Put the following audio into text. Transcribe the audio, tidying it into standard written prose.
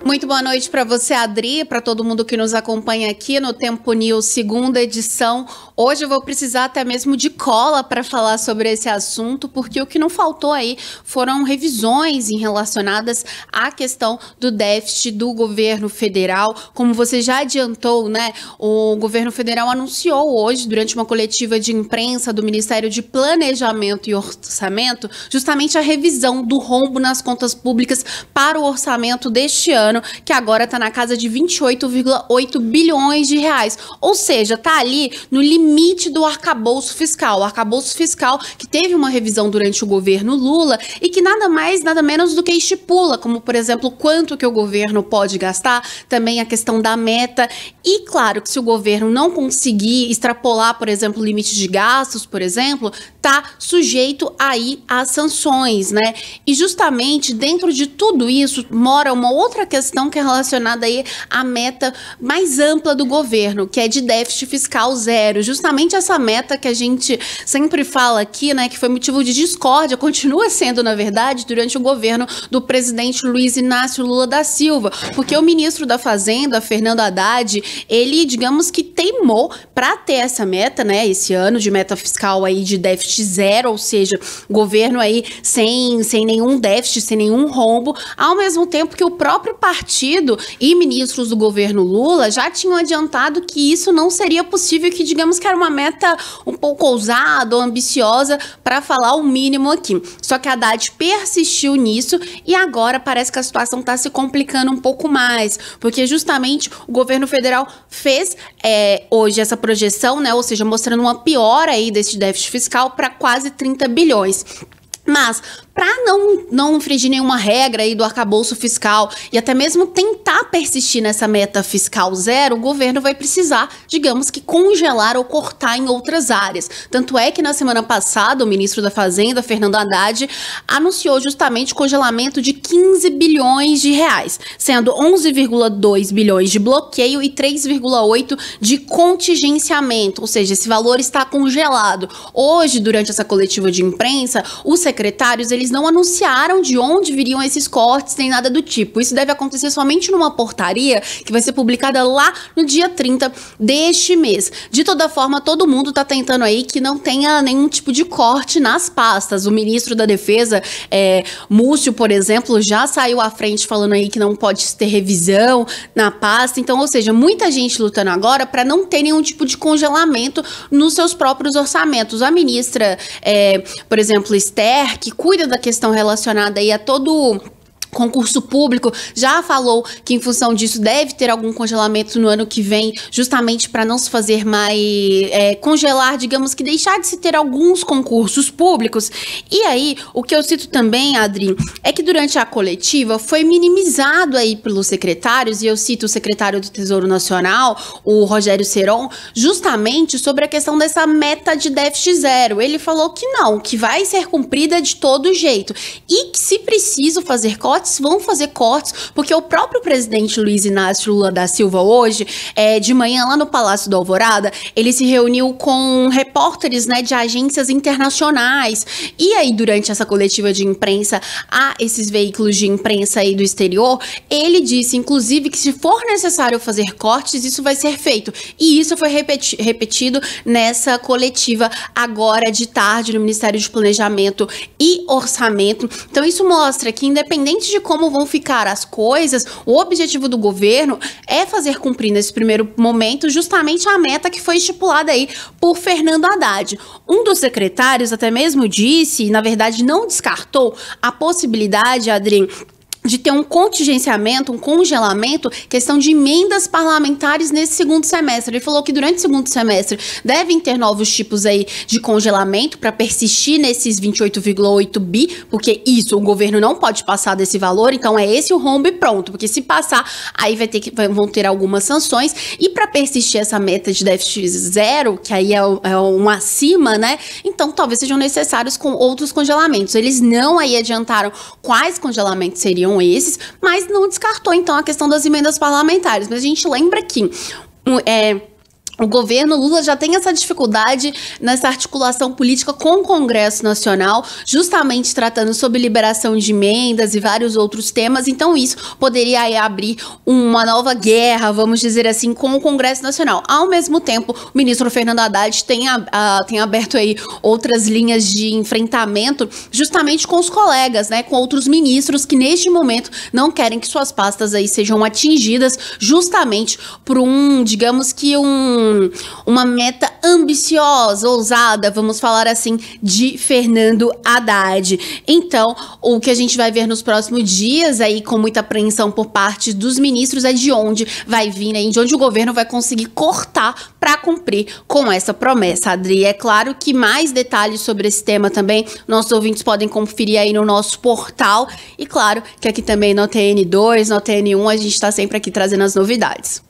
Muito boa noite para você, Adri, para todo mundo que nos acompanha aqui no Tempo News, segunda edição. Hoje eu vou precisar até mesmo de cola para falar sobre esse assunto, porque o que não faltou aí foram revisões relacionadas à questão do déficit do governo federal. Como você já adiantou, né? O governo federal anunciou hoje, durante uma coletiva de imprensa do Ministério de Planejamento e Orçamento, justamente a revisão do rombo nas contas públicas para o orçamento deste ano, que agora está na casa de 28,8 bilhões de reais. Ou seja, está ali no limite do arcabouço fiscal. O arcabouço fiscal que teve uma revisão durante o governo Lula e que nada mais, nada menos do que estipula, como, por exemplo, quanto que o governo pode gastar, também a questão da meta. E, claro, que se o governo não conseguir extrapolar, por exemplo, o limite de gastos, por exemplo, está sujeito aí às sanções, né? E justamente dentro de tudo isso mora uma outra questão que é relacionada aí à meta mais ampla do governo, que é de déficit fiscal zero. Justamente essa meta que a gente sempre fala aqui, né, que foi motivo de discórdia, continua sendo, na verdade, durante o governo do presidente Luiz Inácio Lula da Silva, porque o ministro da Fazenda, Fernando Haddad, ele, digamos que teimou para ter essa meta, né, esse ano de meta fiscal aí de déficit zero, ou seja, governo aí sem nenhum déficit, sem nenhum rombo, ao mesmo tempo que o próprio partido e ministros do governo Lula já tinham adiantado que isso não seria possível, que digamos que era uma meta um pouco ousada ou ambiciosa, para falar o mínimo aqui. Só que a Haddad persistiu nisso e agora parece que a situação está se complicando um pouco mais, porque justamente o governo federal fez hoje essa projeção, né, ou seja, mostrando uma piora aí desse déficit fiscal para quase 30 bilhões. Mas, para não infringir nenhuma regra aí do arcabouço fiscal e até mesmo tentar persistir nessa meta fiscal zero, o governo vai precisar, digamos que, congelar ou cortar em outras áreas. Tanto é que na semana passada o ministro da Fazenda, Fernando Haddad, anunciou justamente o congelamento de 15 bilhões de reais, sendo 11,2 bilhões de bloqueio e 3,8 de contingenciamento, ou seja, esse valor está congelado. Hoje, durante essa coletiva de imprensa, os secretários, eles não anunciaram de onde viriam esses cortes, nem nada do tipo. Isso deve acontecer somente numa portaria que vai ser publicada lá no dia 30 deste mês. De toda forma, todo mundo está tentando aí que não tenha nenhum tipo de corte nas pastas. O ministro da Defesa, Múcio, por exemplo, já saiu à frente falando aí que não pode ter revisão na pasta. Então, ou seja, muita gente lutando agora para não ter nenhum tipo de congelamento nos seus próprios orçamentos. A ministra, por exemplo, Esther, que cuida da questão relacionada aí a todo concurso público, já falou que em função disso deve ter algum congelamento no ano que vem, justamente para não se fazer mais congelar, digamos que deixar de se ter alguns concursos públicos. E aí, o que eu cito também, Adri, é que durante a coletiva foi minimizado aí pelos secretários, e eu cito o secretário do Tesouro Nacional, o Rogério Seron, justamente sobre a questão dessa meta de déficit zero. Ele falou que não, que vai ser cumprida de todo jeito e que, se preciso fazer cortes, vão fazer cortes, porque o próprio presidente Luiz Inácio Lula da Silva hoje, de manhã lá no Palácio do Alvorada, ele se reuniu com repórteres, né, de agências internacionais, e aí durante essa coletiva de imprensa a esses veículos de imprensa aí do exterior, ele disse inclusive que se for necessário fazer cortes, isso vai ser feito, e isso foi repetido nessa coletiva agora de tarde no Ministério de Planejamento e Orçamento. Então isso mostra que, independente de como vão ficar as coisas, o objetivo do governo é fazer cumprir nesse primeiro momento justamente a meta que foi estipulada aí por Fernando Haddad. Um dos secretários até mesmo disse, e na verdade não descartou, a possibilidade, Adri, de ter um contingenciamento, um congelamento, questão de emendas parlamentares nesse segundo semestre. Ele falou que durante o segundo semestre devem ter novos tipos aí de congelamento para persistir nesses 28,8 bi, porque isso o governo não pode passar desse valor, então é esse o rombo e pronto, porque se passar, aí vão ter algumas sanções, e para persistir essa meta de déficit zero, que aí é um acima, né, então talvez sejam necessários com outros congelamentos. Eles não aí adiantaram quais congelamentos seriam esses, mas não descartou então a questão das emendas parlamentares. Mas a gente lembra que o governo Lula já tem essa dificuldade nessa articulação política com o Congresso Nacional, justamente tratando sobre liberação de emendas e vários outros temas. Então isso poderia aí abrir uma nova guerra, vamos dizer assim, com o Congresso Nacional. Ao mesmo tempo, o ministro Fernando Haddad tem aberto aí outras linhas de enfrentamento justamente com os colegas, né, com outros ministros que neste momento não querem que suas pastas aí sejam atingidas justamente por digamos que uma meta ambiciosa, ousada, vamos falar assim, de Fernando Haddad. Então, o que a gente vai ver nos próximos dias aí, com muita apreensão por parte dos ministros, é de onde vai vir, né, de onde o governo vai conseguir cortar para cumprir com essa promessa, Adri. É claro que mais detalhes sobre esse tema também, nossos ouvintes podem conferir aí no nosso portal. E claro que aqui também no TN2, no TN1, a gente está sempre aqui trazendo as novidades.